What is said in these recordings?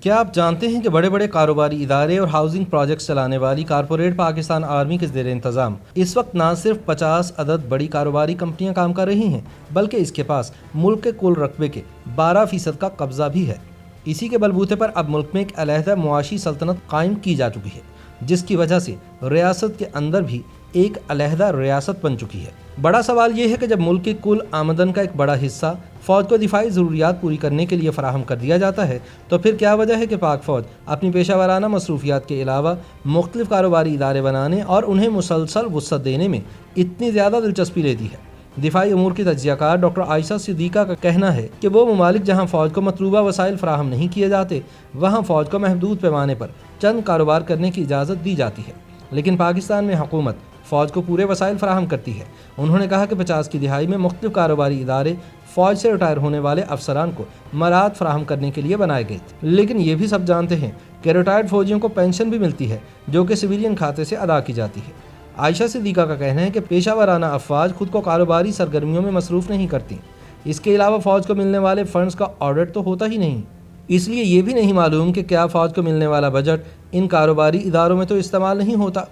کیا آپ جانتے ہیں کہ بڑے بڑے کاروباری ادارے اور ہاؤسنگ پروجیکٹس چلانے والی کارپوریٹ پاکستان آرمی کے زیر انتظام اس وقت نہ صرف 50 عدد بڑی کاروباری کمپنیاں کام کر رہی ہیں بلکہ اس کے پاس ملک کے کل رقبے کے 12% کا قبضہ بھی ہے۔ اسی کے بلبوتے پر اب ملک میں ایک علیحدہ معاشی سلطنت قائم کی جا چکی ہے، جس کی وجہ سے ریاست کے اندر بھی ایک علیحدہ ریاست بن چکی ہے۔ بڑا سوال یہ ہے کہ جب ملک کی کل آمدن کا ایک بڑا حصہ فوج کو دفاعی ضروریات پوری کرنے کے لیے فراہم کر دیا جاتا ہے تو پھر کیا وجہ ہے کہ پاک فوج اپنی پیشہ ورانہ مصروفیات کے علاوہ مختلف کاروباری ادارے بنانے اور انہیں مسلسل وسعت دینے میں اتنی زیادہ دلچسپی لیتی ہے؟ دفاعی امور کی تجزیہ کار ڈاکٹر عائشہ صدیقہ کا کہنا ہے کہ وہ ممالک جہاں فوج کو مطلوبہ وسائل فراہم نہیں کیے جاتے وہاں فوج کو محدود پیمانے پر چند کاروبار کرنے کی اجازت دی جاتی ہے، لیکن پاکستان میں حکومت فوج کو پورے وسائل فراہم کرتی ہے۔ انہوں نے کہا کہ 50 کی دہائی میں مختلف کاروباری ادارے فوج سے ریٹائر ہونے والے افسران کو مراعات فراہم کرنے کے لیے بنائے گئے تھے، لیکن یہ بھی سب جانتے ہیں کہ ریٹائرڈ فوجیوں کو پینشن بھی ملتی ہے جو کہ سویلین کھاتے سے ادا کی جاتی ہے۔ عائشہ صدیقہ کا کہنا ہے کہ پیشہ ورانہ افواج خود کو کاروباری سرگرمیوں میں مصروف نہیں کرتی، اس کے علاوہ فوج کو ملنے والے فنڈز کا آڈٹ تو ہوتا ہی نہیں، اس لیے یہ بھی نہیں معلوم کہ کیا فوج کو ملنے والا بجٹ ان کاروباری اداروں میں تو استعمال نہیں ہوتا۔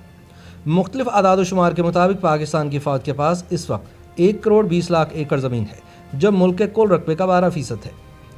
مختلف اعداد و شمار کے مطابق پاکستان کی فوج کے پاس اس وقت 1 کروڑ 20 لاکھ ایکڑ زمین ہے جو ملک کے کل رقبے کا 12% ہے۔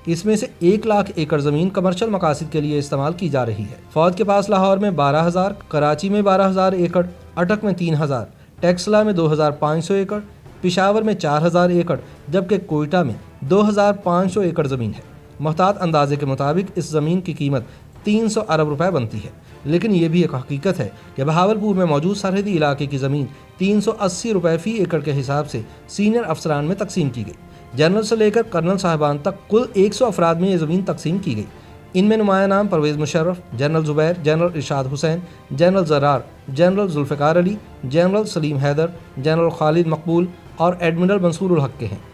اس میں سے 1 لاکھ ایکڑ زمین کمرشل مقاصد کے لیے استعمال کی جا رہی ہے۔ فوج کے پاس لاہور میں 12,000، کراچی میں 12,000 ایکڑ، اٹک میں 3,000، ٹیکسلا میں 2,500 ایکڑ، پشاور میں 4,000 ایکڑ جبکہ کوئٹہ میں 2,500 ایکڑ زمین ہے۔ محتاط اندازے کے مطابق اس زمین کی قیمت 300 ارب روپے بنتی ہے، لیکن یہ بھی ایک حقیقت ہے کہ بہاولپور میں موجود سرحدی علاقے کی زمین 380 روپے فی ایکڑ کے حساب سے سینئر افسران میں تقسیم کی گئی۔ جنرل سے لے کر کرنل صاحبان تک کل 100 افراد میں یہ زمین تقسیم کی گئی۔ ان میں نمایاں نام پرویز مشرف، جنرل زبیر، جنرل ارشاد حسین، جنرل زرار، جنرل ذوالفقار علی، جنرل سلیم حیدر، جنرل خالد مقبول اور ایڈمرل منصور الحق کے ہیں۔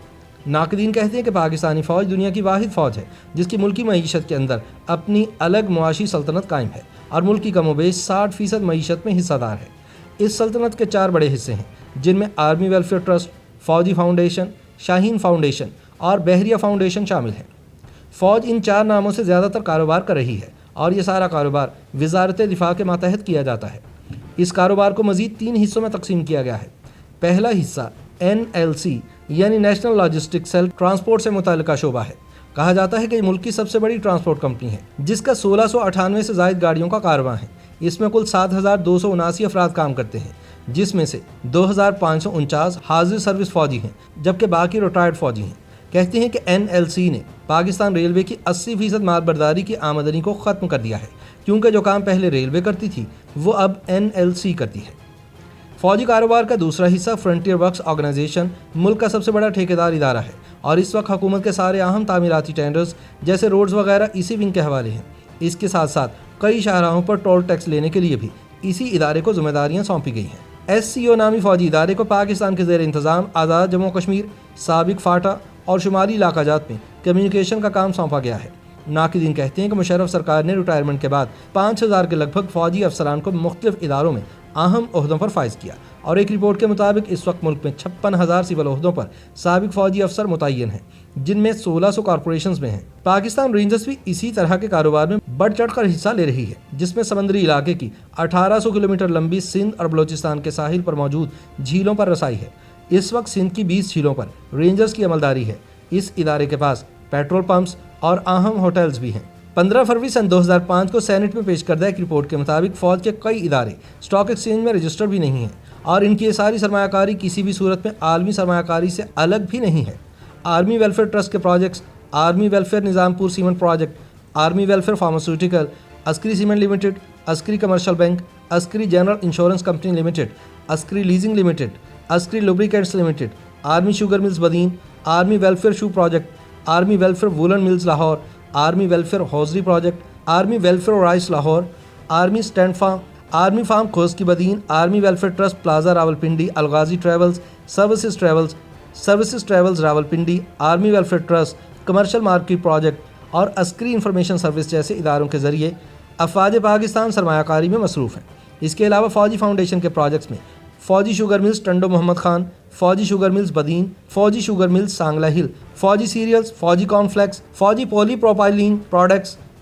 ناقدین کہتے ہیں کہ پاکستانی فوج دنیا کی واحد فوج ہے جس کی ملکی معیشت کے اندر اپنی الگ معاشی سلطنت قائم ہے اور ملک کی کم و بیش 60% معیشت میں حصہ دار ہے۔ اس سلطنت کے 4 بڑے حصے ہیں جن میں آرمی ویلفیئر ٹرسٹ، فوجی فاؤنڈیشن، شاہین فاؤنڈیشن اور بحریہ فاؤنڈیشن شامل ہیں۔ فوج ان 4 ناموں سے زیادہ تر کاروبار کر رہی ہے اور یہ سارا کاروبار وزارت دفاع کے ماتحت کیا جاتا ہے۔ اس کاروبار کو مزید 3 حصوں میں تقسیم کیا گیا ہے۔ پہلا حصہ NLC یعنی نیشنل لاجسٹک سیل ٹرانسپورٹ سے متعلقہ شعبہ ہے۔ کہا جاتا ہے کہ یہ ملک کی سب سے بڑی ٹرانسپورٹ کمپنی ہے جس کا 1698 سے زائد گاڑیوں کا کارواں ہے۔ اس میں کل 7,279 افراد کام کرتے ہیں جس میں سے 2,549 حاضر سروس فوجی ہیں جبکہ باقی ریٹائرڈ فوجی ہیں۔ کہتے ہیں کہ NLC نے پاکستان ریلوے کی 80% مال برداری کی آمدنی کو ختم کر دیا ہے کیونکہ جو کام پہلے ریلوے کرتی تھی وہ اب NLC کرتی ہے۔ فوجی کاروبار کا دوسرا حصہ فرنٹیئر ورکس آرگنائزیشن ملک کا سب سے بڑا ٹھیکیدار ادارہ ہے اور اس وقت حکومت کے سارے اہم تعمیراتی ٹینڈرز جیسے روڈز وغیرہ اسی ونگ کے حوالے ہیں۔ اس کے ساتھ ساتھ کئی شاہراہوں پر ٹول ٹیکس لینے کے لیے بھی اسی ادارے کو ذمہ داریاں سونپی گئی ہیں۔ SCO نامی فوجی ادارے کو پاکستان کے زیر انتظام آزاد جموں کشمیر، سابق فاٹا اور شمالی علاقہ جات میں کمیونیکیشن کا کام سونپا گیا ہے۔ ناقدین کہتے ہیں کہ مشرف سرکار نے ریٹائرمنٹ کے بعد 5,000 کے لگ بھگ فوجی افسران کو مختلف اداروں میں اہم عہدوں پر فائز کیا اور ایک رپورٹ کے مطابق اس وقت ملک میں 56,000 سول عہدوں پر سابق فوجی افسر متعین ہیں جن میں 1,600 کارپوریشنز میں ہیں۔ پاکستان رینجرز بھی اسی طرح کے کاروبار میں بڑھ چڑھ کر حصہ لے رہی ہے جس میں سمندری علاقے کی 1800 کلومیٹر لمبی سندھ اور بلوچستان کے ساحل پر موجود جھیلوں پر رسائی ہے۔ اس وقت سندھ کی 20 جھیلوں پر رینجرز کی عملداری ہے۔ اس ادارے کے پاس پیٹرول پمپس اور اہم ہوٹلز بھی ہیں۔ 15 فروری سن 2005 کو سینٹ میں پیش کردہ ایک رپورٹ کے مطابق فوج کے کئی ادارے اسٹاک ایکسچینج میں رجسٹر بھی نہیں ہیں اور ان کی یہ ساری سرمایہ کاری کسی بھی صورت میں عالمی سرمایہ کاری سے الگ بھی نہیں ہے۔ آرمی ویلفیئر ٹرسٹ کے projects, army welfare Nizampur cement project, army welfare pharmaceutical, Askari cement limited, Askari commercial bank, Askari general insurance company limited, Askari leasing limited, Askari lubricants limited, army sugar mills Badin, army welfare shoe project, army welfare woollen mills Lahore, army welfare hosiery project, army welfare rice Lahore, army stud farm, army farm Khoski Badin, army welfare trust plaza Rawalpindi, الغازی travels, services travels Rawalpindi, army welfare trust, commercial market project اور عسکری information service جیسے اداروں کے ذریعے افواج پاکستان سرمایہ کاری میں مصروف ہیں۔ اس کے علاوہ فوجی فاؤنڈیشن کے پروجیکٹس میں فوجی شوگر ملز ٹنڈو محمد خان، فوجی شوگر ملز بدین، فوجی شوگر ملز سانگلہ ہل، فوجی سیریلز، فوجی کارن فلیکس، فوجی پولی پروپائلین پروڈکٹس،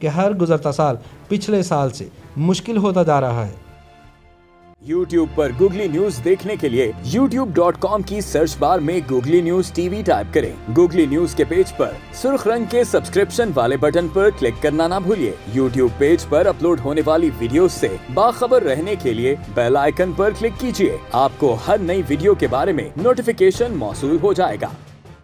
کہ ہر گزرتا سال پچھلے سال سے مشکل ہوتا جا رہا ہے۔ YouTube پر گوگلی نیوز دیکھنے کے لیے youtube.com کی سرچ بار میں googly news T V type کریں۔ گوگلی نیوز کے پیج پر سرخ رنگ کے سبسکرپشن والے بٹن پر کلک کرنا نہ بھولیے۔ YouTube پیج پر اپلوڈ ہونے والی ویڈیوز سے باخبر رہنے کے لیے بیل آئیکن پر کلک کیجیے۔ آپ کو ہر نئی ویڈیو کے بارے میں نوٹیفیکیشن موصول ہو جائے گا۔